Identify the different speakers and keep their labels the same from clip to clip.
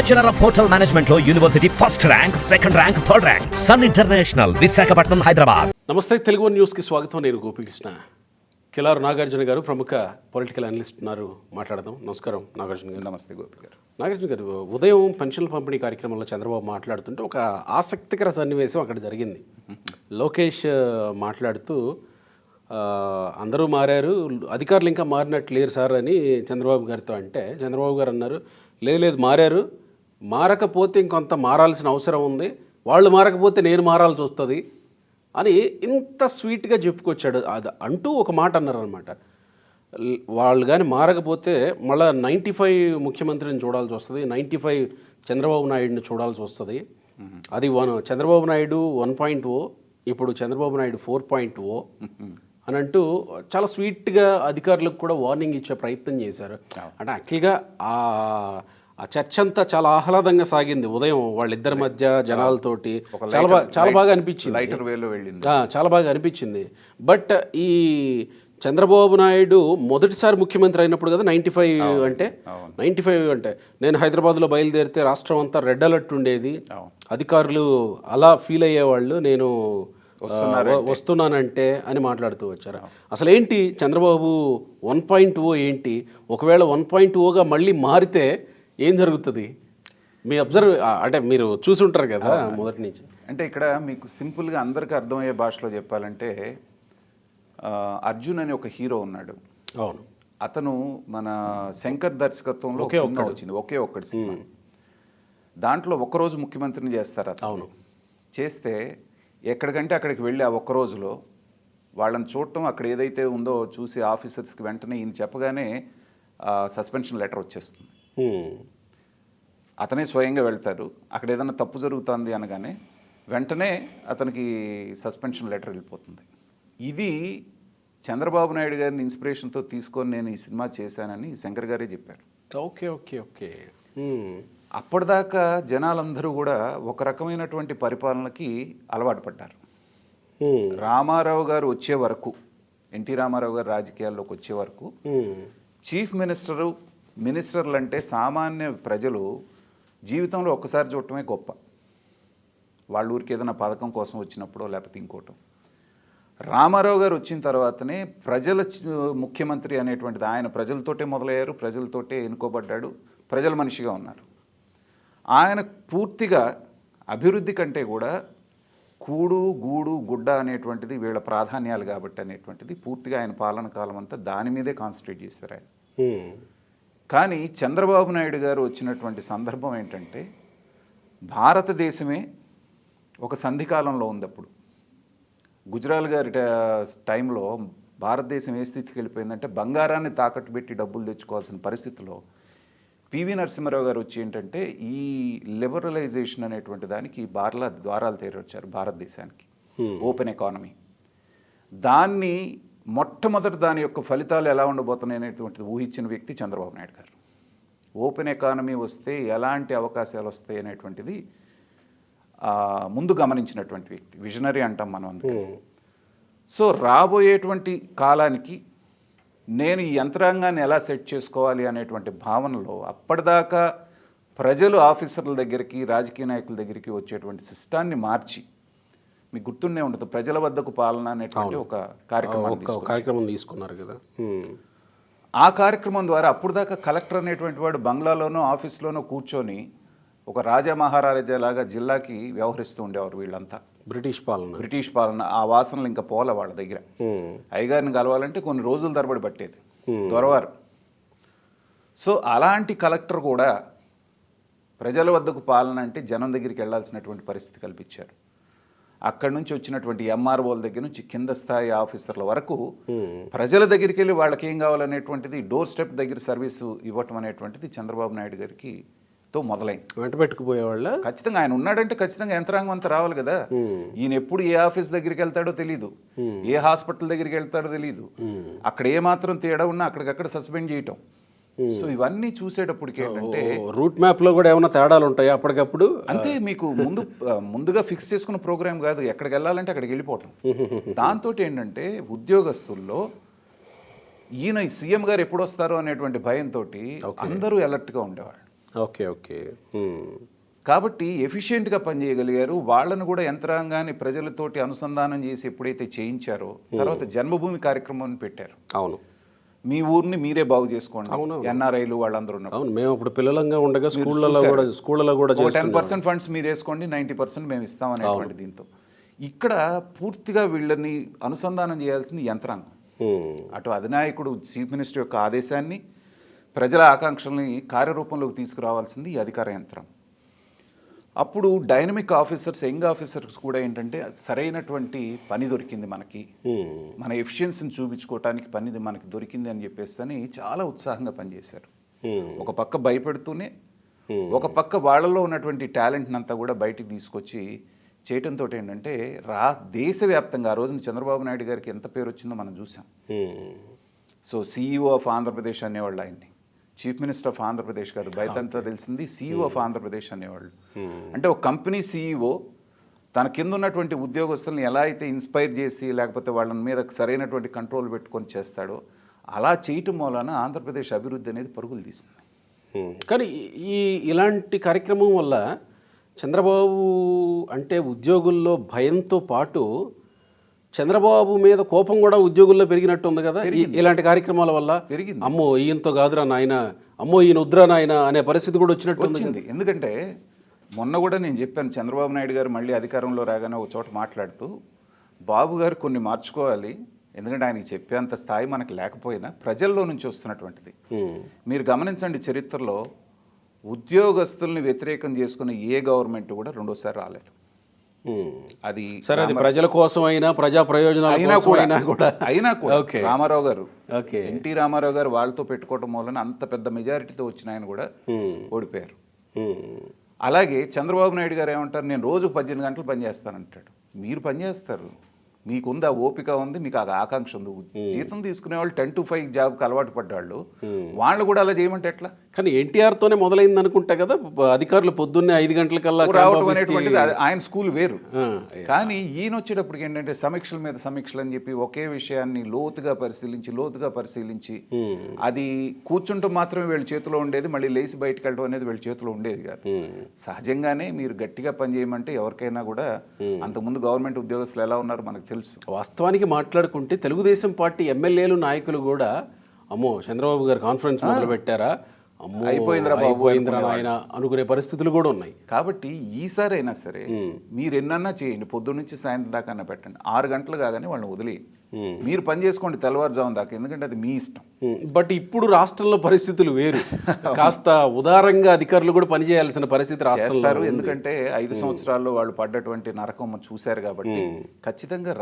Speaker 1: Bachelor of hotel management లో university first rank, second rank, third rank. Sun International, Visakhapatnam, Hyderabad.
Speaker 2: నమస్తే, Telugu one న్యూస్కి స్వాగతం. నేను గోపికృష్ణ. కిలారు నాగార్జున గారు ప్రముఖ పొలిటికల్ అనలిస్ట్ ఉన్నారు, మాట్లాడదాం. నమస్కారం నాగార్జున గారు.
Speaker 3: నమస్తే గోపి గారు.
Speaker 2: నాగార్జున గారు, ఉదయం పెన్షన్ల పంపిణీ కార్యక్రమంలో చంద్రబాబు మాట్లాడుతుంటే ఒక ఆసక్తికర సన్నివేశం అక్కడ జరిగింది. లోకేష్ మాట్లాడుతూ అందరూ మారారు, అధికారులు ఇంకా మారినట్లు లేరు సార్ అని చంద్రబాబు గారితో అంటే, చంద్రబాబు గారు అన్నారు, లేదు మారారు, మారకపోతే ఇంకొంత మారాల్సిన అవసరం ఉంది, వాళ్ళు మారకపోతే నేను మారాల్సి వస్తుంది అని ఇంత స్వీట్గా చెప్పుకొచ్చాడు. అది అంటూ ఒక మాట అన్నారనమాట. వాళ్ళు కానీ మారకపోతే మళ్ళీ 95 ముఖ్యమంత్రిని చూడాల్సి వస్తుంది, 95 చంద్రబాబు నాయుడిని చూడాల్సి వస్తుంది. అది చంద్రబాబు నాయుడు 1.0, ఇప్పుడు చంద్రబాబు నాయుడు 4.0 అని అంటూ చాలా స్వీట్గా అధికారులకు కూడా వార్నింగ్ ఇచ్చే ప్రయత్నం చేశారు. అంటే యాక్చువల్గా ఆ చర్చ అంతా చాలా ఆహ్లాదంగా సాగింది ఉదయం వాళ్ళిద్దరి మధ్య జనాలతోటి. చాలా బాగా అనిపించింది,
Speaker 3: లైటర్ వేలో వెళ్ళింది,
Speaker 2: చాలా బాగా అనిపించింది. బట్ ఈ చంద్రబాబు నాయుడు మొదటిసారి ముఖ్యమంత్రి అయినప్పుడు కదా 95 అంటే 95 అంటే నేను హైదరాబాద్లో బయలుదేరితే రాష్ట్రం అంతా రెడ్ అలర్ట్ ఉండేది, అధికారులు అలా ఫీల్ అయ్యేవాళ్ళు, నేను వస్తున్నానంటే అని మాట్లాడుతూ వచ్చారు. అసలు ఏంటి చంద్రబాబు 1.0 ఏంటి, ఒకవేళ 1.0గా మళ్ళీ మారితే ఏం జరుగుతుంది? మీ అబ్జర్వ్ అంటే మీరు చూసి ఉంటారు కదా మొదటి నుంచి.
Speaker 3: అంటే ఇక్కడ మీకు సింపుల్గా అందరికీ అర్థమయ్యే భాషలో చెప్పాలంటే, అర్జున్ అని ఒక హీరో ఉన్నాడు.
Speaker 2: అవును,
Speaker 3: అతను మన శంకర్ దర్శకత్వంలో వచ్చింది, ఒకే ఒక్కటి సినిమా. దాంట్లో ఒక్కరోజు ముఖ్యమంత్రిని చేస్తారు అతను.
Speaker 2: అవును,
Speaker 3: చేస్తే ఎక్కడికంటే అక్కడికి వెళ్ళి ఆ ఒక్క రోజులో వాళ్ళని చూడటం, అక్కడ ఏదైతే ఉందో చూసి ఆఫీసర్స్కి వెంటనే ఈయన చెప్పగానే సస్పెన్షన్ లెటర్ వచ్చేస్తుంది. అతనే స్వయంగా వెళ్తారు. అక్కడ ఏదైనా తప్పు జరుగుతుంది అనగానే వెంటనే అతనికి సస్పెన్షన్ లెటర్ వెళ్ళిపోతుంది. ఇది చంద్రబాబు నాయుడు గారిని ఇన్స్పిరేషన్తో తీసుకొని నేను ఈ సినిమా చేశానని శంకర్ గారే చెప్పారు.
Speaker 2: Okay okay okay.
Speaker 3: అప్పటిదాకా జనాలందరూ కూడా ఒక రకమైనటువంటి పరిపాలనకి అలవాటు పడ్డారు. రామారావు గారు వచ్చే వరకు, ఎన్టీ రామారావు గారు రాజకీయాల్లోకి వచ్చే వరకు చీఫ్ మినిస్టర్లు అంటే సామాన్య ప్రజలు జీవితంలో ఒక్కసారి చూడటమే గొప్ప. వాళ్ళ ఊరికి ఏదైనా పథకం కోసం వచ్చినప్పుడో లేకపోతే ఇంకోటో. రామారావు గారు వచ్చిన తర్వాతనే ప్రజల ముఖ్యమంత్రి అనేటువంటిది, ఆయన ప్రజలతోటే మొదలయ్యారు, ప్రజలతోటే ఎన్నుకోబడ్డాడు, ప్రజల మనిషిగా ఉన్నారు. ఆయన పూర్తిగా అభివృద్ధి కంటే కూడా కూడు గూడు గుడ్డ అనేటువంటిది వీళ్ళ ప్రాధాన్యాలు కాబట్టి అనేటువంటిది పూర్తిగా ఆయన పాలన కాలం అంతా దాని మీదే కాన్సన్ట్రేట్ చేశారు ఆయన. కానీ చంద్రబాబు నాయుడు గారు వచ్చినటువంటి సందర్భం ఏంటంటే, భారతదేశమే ఒక సంధికాలంలో ఉంది. అప్పుడు గుజరాల్ గారి టైంలో భారతదేశం ఏ స్థితికి వెళ్ళిపోయిందంటే, బంగారాన్ని తాకట్టు పెట్టి డబ్బులు తెచ్చుకోవాల్సిన పరిస్థితిలో పివి నరసింహారావు గారు వచ్చి ఏంటంటే ఈ లిబరలైజేషన్ అనేటువంటి దానికి ద్వారాలు తెరవచ్చారు భారతదేశానికి, ఓపెన్ ఎకానమీ. దాన్ని మొట్టమొదటి దాని యొక్క ఫలితాలు ఎలా ఉండబోతున్నాయి అనేటువంటిది ఊహించిన వ్యక్తి చంద్రబాబు నాయుడు గారు. ఓపెన్ ఎకానమీ వస్తే ఎలాంటి అవకాశాలు వస్తాయి అనేటువంటిది ముందు గమనించినటువంటి వ్యక్తి, విజనరీ అంటాం మనం అందుకే. సో రాబోయేటువంటి కాలానికి నేను ఈ యంత్రాంగాన్ని ఎలా సెట్ చేసుకోవాలి అనేటువంటి భావనలో అప్పటిదాకా ప్రజలు ఆఫీసర్ల దగ్గరికి, రాజకీయ నాయకుల దగ్గరికి వచ్చేటువంటి సిస్టాన్ని మార్చి, మీకు గుర్తుండే ఉండదు, ప్రజల వద్దకు పాలన అనేటువంటి ఒక
Speaker 2: కార్యక్రమం తీసుకున్నారు కదా.
Speaker 3: ఆ కార్యక్రమం ద్వారా అప్పుడు కలెక్టర్ అనేటువంటి వాడు బంగ్లాలోనో ఆఫీస్లోనో కూర్చొని ఒక రాజా మహారాజాలాగా జిల్లాకి వ్యవహరిస్తూ ఉండేవారు వీళ్ళంతా. బ్రిటిష్ పాలన ఆ వాసనలు ఇంకా పోలే వాళ్ళ దగ్గర. అయ్యగారిని కలవాలంటే కొన్ని రోజుల తరబడి పట్టేది, దొరవారు. సో అలాంటి కలెక్టర్ కూడా ప్రజల వద్దకు పాలన అంటే జనం దగ్గరికి వెళ్ళాల్సినటువంటి పరిస్థితి కల్పించారు. అక్కడి నుంచి వచ్చినటువంటి ఎంఆర్ఓల దగ్గర నుంచి కింద స్థాయి ఆఫీసర్ల వరకు ప్రజల దగ్గరికి వెళ్ళి వాళ్ళకి ఏం కావాలనేటువంటిది డోర్ స్టెప్ దగ్గర సర్వీసు ఇవ్వటం అనేటువంటిది చంద్రబాబు నాయుడు గారికి తో మొదలైంది.
Speaker 2: వెంట పెట్టుకుపోయేవాళ్ళ
Speaker 3: ఖచ్చితంగా ఆయన ఉన్నాడంటే ఖచ్చితంగా యంత్రాంగం అంతా రావాలి కదా. ఈయన ఎప్పుడు ఏ ఆఫీస్ దగ్గరికి వెళ్తాడో తెలియదు, ఏ హాస్పిటల్ దగ్గరికి వెళ్తాడో తెలియదు, అక్కడ ఏ మాత్రం తేడా ఉన్నా అక్కడికక్కడ సస్పెండ్ చేయటం. సో ఇవన్నీ చూసేటప్పటికి ఏంటంటే
Speaker 2: రూట్ మ్యాప్ లో కూడా ఏమైనా తేడాలు ఉంటాయి అప్పటికప్పుడు.
Speaker 3: అంతే, మీకు ముందుగా ఫిక్స్ చేసుకున్న ప్రోగ్రామ్ కాదు, ఎక్కడికి వెళ్ళాలంటే అక్కడికి వెళ్ళిపోవటం. దాంతో ఏంటంటే ఉద్యోగస్తుల్లో ఈయన సీఎం గారు ఎప్పుడు వస్తారో అనేటువంటి భయంతో అందరూ అలర్ట్గా ఉండేవాళ్ళు.
Speaker 2: ఓకే ఓకే
Speaker 3: కాబట్టి ఎఫిషియెంట్గా పనిచేయగలిగారు. వాళ్ళను కూడా యంత్రాంగాన్ని ప్రజలతోటి అనుసంధానం చేసి ఎప్పుడైతే చేయించారో తర్వాత జన్మభూమి కార్యక్రమాన్ని పెట్టారు.
Speaker 2: అవును
Speaker 3: మీ ఊరిని మీరే బాగు చేసుకోండి,
Speaker 2: అవును.
Speaker 3: ఎన్ఆర్ఐలు వాళ్ళందరూ ఉన్నారు.
Speaker 2: అవును మేము ఇప్పుడు పిల్లలంగా ఉండగా
Speaker 3: మీరు
Speaker 2: స్కూళ్ళలో కూడా
Speaker 3: 10% ఫండ్స్ మీరు వేసుకోండి, 90% మేము ఇస్తాం అనేటువంటి దీంతో ఇక్కడ పూర్తిగా వీళ్ళని అనుసంధానం చేయాల్సింది యంత్రాంగం. అటు అధినాయకుడు చీఫ్ మినిస్టర్ యొక్క ఆదేశాన్ని, ప్రజల ఆకాంక్షల్ని కార్యరూపంలోకి తీసుకురావాల్సింది ఈ అధికార యంత్రం. అప్పుడు డైనమిక్ ఆఫీసర్స్, యంగ్ ఆఫీసర్స్ కూడా ఏంటంటే సరైనటువంటి పని దొరికింది మనకి, మన ఎఫిషియన్సీని చూపించుకోవటానికి పని మనకి దొరికింది అని చెప్పేసి అని చాలా ఉత్సాహంగా పనిచేశారు. ఒక పక్క భయపెడుతూనే ఒక పక్క వాళ్ళలో ఉన్నటువంటి టాలెంట్ని అంతా కూడా బయటికి తీసుకొచ్చి చేయటంతో ఏంటంటే దేశవ్యాప్తంగా ఆ రోజున చంద్రబాబు నాయుడు గారికి ఎంత పేరు వచ్చిందో మనం చూసాం. సో CEO ఆఫ్ ఆంధ్రప్రదేశ్ అనేవాళ్ళు ఆయన్ని, చీఫ్ మినిస్టర్ ఆఫ్ ఆంధ్రప్రదేశ్ గారు బయటంతా తెలిసింది CEO ఆఫ్ ఆంధ్రప్రదేశ్ అనేవాళ్ళు. అంటే ఒక కంపెనీ CEO తన కింద ఉన్నటువంటి ఉద్యోగస్తులను ఎలా అయితే ఇన్స్పైర్ చేసి లేకపోతే వాళ్ళ మీద సరైనటువంటి కంట్రోల్ పెట్టుకొని చేస్తాడో అలా చేయటం వలన ఆంధ్రప్రదేశ్ అభివృద్ధి అనేది పరుగులు తీస్తుంది.
Speaker 2: కానీ ఇలాంటి కార్యక్రమం వల్ల చంద్రబాబు అంటే ఉద్యోగుల్లో భయంతో పాటు చంద్రబాబు మీద కోపం కూడా ఉద్యోగుల్లో పెరిగినట్టు ఉంది కదా ఇలాంటి కార్యక్రమాల వల్ల.
Speaker 3: పెరిగింది.
Speaker 2: అమ్మో ఈయనతో కాదురా నాయన, అమ్మో ఈయన ఉద్రా నాయన అనే పరిస్థితి కూడా వచ్చినట్టు
Speaker 3: వచ్చింది. ఎందుకంటే మొన్న కూడా నేను చెప్పాను, చంద్రబాబు నాయుడు గారు మళ్ళీ అధికారంలో రాగానే ఒక చోట మాట్లాడుతూ బాబు గారు కొన్ని మార్చుకోవాలి, ఎందుకంటే ఆయనకి చెప్పేంత స్థాయి మనకు లేకపోయినా ప్రజల్లో నుంచి వస్తున్నటువంటిది. మీరు గమనించండి, చరిత్రలో ఉద్యోగస్తుల్ని వ్యతిరేకం చేసుకున్న ఏ గవర్నమెంట్ కూడా రెండోసారి రాలేదు. అది
Speaker 2: సరే, అది ప్రజల కోసం అయినా ప్రజా ప్రయోజనాలు
Speaker 3: అయినా కూడా రామారావు గారు, ఎన్టీ రామారావు గారు వాళ్ళతో పెట్టుకోవటం వలన అంత పెద్ద మెజారిటీతో వచ్చిన ఆయన కూడా ఓడిపోయారు. అలాగే చంద్రబాబు నాయుడు గారు ఏమంటారు, నేను రోజు 18 గంటలు పనిచేస్తానంటాడు. మీరు పనిచేస్తారు, మీకుంది ఆ ఓపిక ఉంది, మీకు ఆ ఆకాంక్ష ఉంది. జీతం తీసుకునే వాళ్ళు 10 to 5 జాబ్కి అలవాటు పడ్డాళ్ళు, వాళ్ళు కూడా అలా చేయమంటే ఎట్లా?
Speaker 2: కానీ ఎన్టీఆర్తోనే మొదలైంది అనుకుంటా కదా అధికారులు పొద్దున్నే 5 గంటలకల్లా
Speaker 3: రావడం అనేటువంటిది. ఆయన స్కూల్ వేరు. కానీ ఈయన వచ్చేటప్పటికి ఏంటంటే సమీక్షల మీద సమీక్షలు అని చెప్పి ఒకే విషయాన్ని లోతుగా పరిశీలించి అది కూర్చుంటూ మాత్రమే వీళ్ళ చేతిలో ఉండేది, మళ్ళీ లేచి బయటకు వెళ్ళడం అనేది వీళ్ళ చేతిలో ఉండేది కాదు. సహజంగానే మీరు గట్టిగా పనిచేయమంటే ఎవరికైనా కూడా, అంతకుముందు గవర్నమెంట్ ఉద్యోగస్తులు ఎలా ఉన్నారు మనకు తెలుసు.
Speaker 2: వాస్తవానికి మాట్లాడుకుంటే తెలుగుదేశం పార్టీ ఎమ్మెల్యేలు నాయకులు కూడా అమ్మో చంద్రబాబు గారు కాన్ఫరెన్స్ మొదలు పెట్టారా, అమ్మో
Speaker 3: అయిపోయిందిరా
Speaker 2: ఆయన అనుకునే పరిస్థితులు కూడా ఉన్నాయి.
Speaker 3: కాబట్టి ఈసారి అయినా సరే మీరు ఎన్నన్నా చేయండి, పొద్దు నుంచి సాయంత్రం దాకా పెట్టండి, 6 గంటలు కాగానే వాళ్ళని వదిలేయండి, మీరు పని చేసుకోండి తెల్లవారుజాము దాకా, ఎందుకంటే అది మీ ఇష్టం.
Speaker 2: బట్ ఇప్పుడు రాష్ట్రంలో పరిస్థితులు వేరు, కాస్త ఉదారంగా అధికారులు కూడా పనిచేయాల్సిన పరిస్థితి రాష్ట్రంలో.
Speaker 3: ఎందుకంటే 5 సంవత్సరాల్లో వాళ్ళు పడ్డటువంటి నరకం చూశారు కాబట్టి ఖచ్చితంగా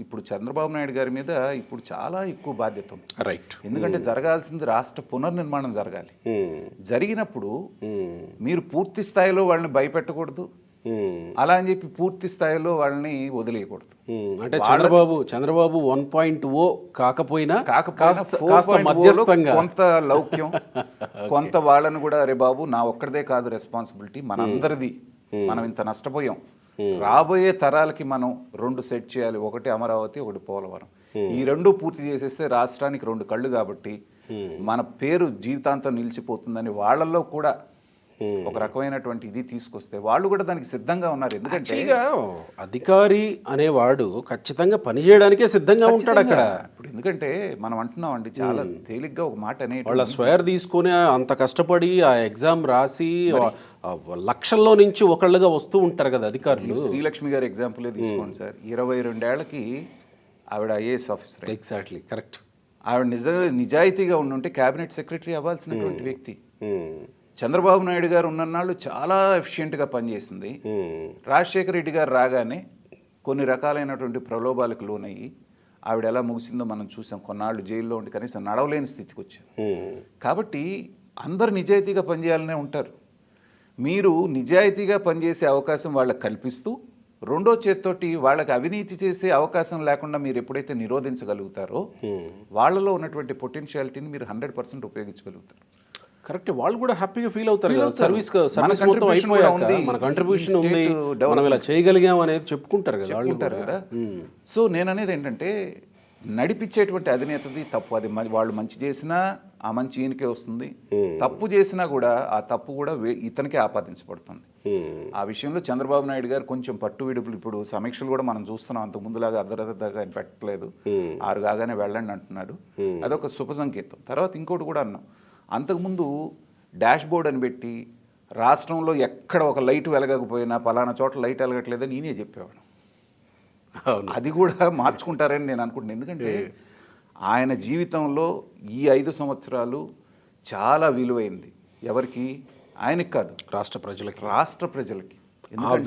Speaker 3: ఇప్పుడు చంద్రబాబు నాయుడు గారి మీద ఇప్పుడు చాలా ఎక్కువ బాధ్యత ఉంది.
Speaker 2: రైట్.
Speaker 3: ఎందుకంటే జరగాల్సింది రాష్ట్ర పునర్నిర్మాణం జరగాలి. జరిగినప్పుడు మీరు పూర్తి స్థాయిలో వాళ్ళని భయపెట్టకూడదు, అలా అని చెప్పి పూర్తి స్థాయిలో వాళ్ళని వదిలేయకూడదు.
Speaker 2: అంటే చంద్రబాబు 1.0 కాకపోయినా
Speaker 3: మధ్యస్థంగా కొంత లౌక్యం, కొంత వాళ్ళని కూడా అరే బాబు నా ఒక్కడిదే కాదు రెస్పాన్సిబిలిటీ, మనందరిది, మనం ఇంత నష్టపోయాం, రాబోయే తరాలకి మనం 2 సెట్ చేయాలి, ఒకటి అమరావతి, ఒకటి పోలవరం. ఈ 2 పూర్తి చేసేస్తే రాష్ట్రానికి 2 కళ్ళు కాబట్టి మన పేరు జీవితాంతం నిలిచిపోతుందని వాళ్ళల్లో కూడా ఒక రకమైనటువంటి ఇది తీసుకొస్తే వాళ్ళు కూడా దానికి సిద్ధంగా ఉన్నారు. ఎందుకంటే
Speaker 2: అధికారి అనేవాడు ఖచ్చితంగా పనిచేయడానికే సిద్ధంగా ఉంటాడు అక్కడ.
Speaker 3: ఇప్పుడు ఎందుకంటే మనం అంటున్నాం అండి, చాలా తేలిగ్గా ఒక మాట అనేది
Speaker 2: వాళ్ళ స్వేర్ తీసుకుని అంత కష్టపడి ఆ ఎగ్జామ్ రాసి లక్షల్లో నుంచి ఒకళ్ళుగా వస్తూ ఉంటారు కదా అధికారులు.
Speaker 3: శ్రీలక్ష్మి గారి ఎగ్జాంపులే తీసుకోండి సార్, 22 ఏళ్లకి ఆవిడ IAS ఆఫీసర్.
Speaker 2: Exactly correct.
Speaker 3: ఆవిడ నిజాయితీగా ఉండుంటే క్యాబినెట్ సెక్రటరీ అవ్వాల్సినటువంటి వ్యక్తి. చంద్రబాబు నాయుడు గారు ఉన్నన్నాళ్ళు చాలా ఎఫిషియెంట్గా పనిచేసింది. రాజశేఖర రెడ్డి గారు రాగానే కొన్ని రకాలైనటువంటి ప్రలోభాలకు లోనయ్యి ఆవిడ ఎలా ముగిసిందో మనం చూసాం. కొన్నాళ్ళు జైల్లో ఉండి కనీసం నడవలేని స్థితికి వచ్చారు. కాబట్టి అందరు నిజాయితీగా పనిచేయాలనే ఉంటారు. మీరు నిజాయితీగా పనిచేసే అవకాశం వాళ్ళకి కల్పిస్తూ రెండో చేత్తోటి వాళ్ళకి అవినీతి చేసే అవకాశం లేకుండా మీరు ఎప్పుడైతే నిరోధించగలుగుతారో వాళ్ళలో ఉన్నటువంటి పొటెన్షియాలిటీని మీరు 100% ఉపయోగించగలుగుతారు.
Speaker 2: కరెక్ట్. వాళ్ళు కూడా హ్యాపీగా ఫీల్ అవుతారు. సర్వీస్ మొత్తం అయిపోయాక మన కంట్రిబ్యూషన్ ఉంది, మనం ఇలా చేయగలిగాం అనేది చెప్పుకుంటారు కదా.
Speaker 3: సో నేను అనేది ఏంటంటే నడిపించేటువంటి అధినేతది తప్పు. అది వాళ్ళు మంచి చేసినా ఆ మంచి ఈయనకే వస్తుంది. తప్పు చేసినా కూడా ఆ తప్పు కూడా ఇతనికే ఆపాదించబడుతుంది. ఆ విషయంలో చంద్రబాబు నాయుడు గారు కొంచెం పట్టు విడుపులు, ఇప్పుడు సమీక్షలు కూడా మనం చూస్తున్నాం, అంతకు ముందులాగా అర్ధరాత్రి ఆయన పెట్టలేదు, 6 కాగానే వెళ్ళండి అంటున్నాడు. అదొక శుభ సంకేతం. తర్వాత ఇంకోటి కూడా అన్నాం, అంతకుముందు డాష్ బోర్డ్ అని పెట్టి రాష్ట్రంలో ఎక్కడ ఒక లైట్ వెలగకపోయినా పలానా చోట లైట్ వెలగట్లేదని నేనే చెప్పేవాడు. అది కూడా మార్చుకుంటారని నేను అనుకుంటున్నాను. ఎందుకంటే ఆయన జీవితంలో ఈ 5 సంవత్సరాలు చాలా విలువైంది. ఎవరికి? ఆయనకి కాదు, రాష్ట్ర ప్రజలకి.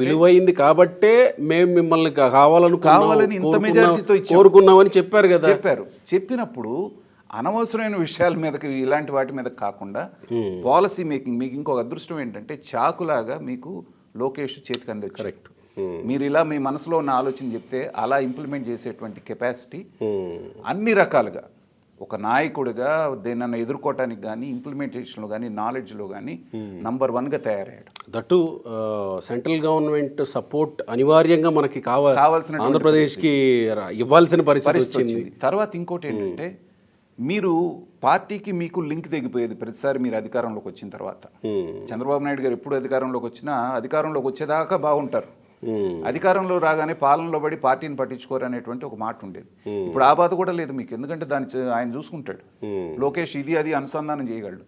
Speaker 2: విలువైంది కాబట్టే మేము మిమ్మల్ని
Speaker 3: కావాలని ఇంత మెజారిటీతో
Speaker 2: కోరుకున్నామని చెప్పారు కదా.
Speaker 3: చెప్పినప్పుడు అనవసరమైన విషయాల మీదకి, ఇలాంటి వాటి మీద కాకుండా పాలసీ మేకింగ్. మీకు ఇంకొక అదృష్టం ఏంటంటే చాకులాగా మీకు లోకేష్ చేతికి అంది.
Speaker 2: కరెక్ట్.
Speaker 3: మీరు ఇలా మీ మనసులో ఉన్న ఆలోచన చెప్తే అలా ఇంప్లిమెంట్ చేసేటువంటి కెపాసిటీ అన్ని రకాలుగా ఒక నాయకుడిగా దేనన్నా ఎదుర్కోవటానికి కానీ, ఇంప్లిమెంటేషన్లో కానీ, నాలెడ్జ్లో కానీ నంబర్ 1గా తయారయ్యాడు.
Speaker 2: దట్టు సెంట్రల్ గవర్నమెంట్ సపోర్ట్ అనివార్యంగా మనకి కావాల్సిన ఆంధ్రప్రదేశ్కి ఇవ్వాల్సిన పరిస్థితి వచ్చింది.
Speaker 3: తర్వాత ఇంకోటి ఏంటంటే, మీరు పార్టీకి మీకు లింక్ తెగిపోయేది ప్రతిసారి మీరు అధికారంలోకి వచ్చిన తర్వాత. చంద్రబాబు నాయుడు గారు ఎప్పుడు అధికారంలోకి వచ్చినా అధికారంలోకి వచ్చేదాకా బాగుంటారు, అధికారంలో రాగానే పాలనలో పడి పార్టీని పట్టించుకోరు అనేటువంటి ఒక మాట ఉండేది. ఇప్పుడు ఆ బాధ కూడా లేదు మీకు, ఎందుకంటే ఆయన చూసుకుంటాడు. లోకేష్ ఇది అది అనుసంధానం చేయగలడు.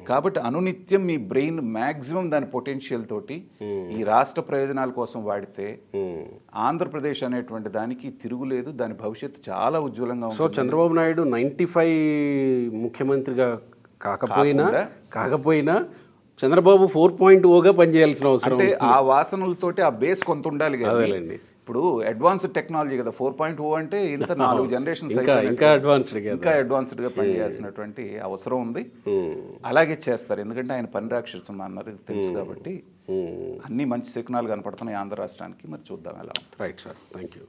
Speaker 3: కాబట్టి అనునిత్యం మీ బ్రెయిన్ మ్యాక్సిమం దాని పొటెన్షియల్ తోటి ఈ రాష్ట్ర ప్రయోజనాల కోసం వాడితే ఆంధ్రప్రదేశ్ అనేటువంటి దానికి తిరుగులేదు, దాని భవిష్యత్తు చాలా ఉజ్వలంగా ఉంది.
Speaker 2: సో చంద్రబాబు నాయుడు 95 ముఖ్యమంత్రిగా కాకపోయినా చంద్రబాబు 4.0గా పనిచేయాల్సిన అవసరం.
Speaker 3: అంటే ఆ వాసనలతోటి ఆ బేస్ కొంత ఉండాలి కదా. ఇప్పుడు అడ్వాన్స్డ్ టెక్నాలజీ కదా 4.0 అంటే, ఇంత 4 జనరేషన్స్
Speaker 2: ఇంకా
Speaker 3: అడ్వాన్స్డ్గా పనిచేయాల్సినటువంటి అవసరం ఉంది. అలాగే చేస్తారు, ఎందుకంటే ఆయన పని రాక్షసులు అన్నారు తెలుసు కాబట్టి. అన్ని మంచి శకునాలు కనపడుతున్నాయి ఆంధ్ర రాష్ట్రానికి. మరి చూద్దాం ఎలా ఉంటుంది.
Speaker 2: Right sir, thank you.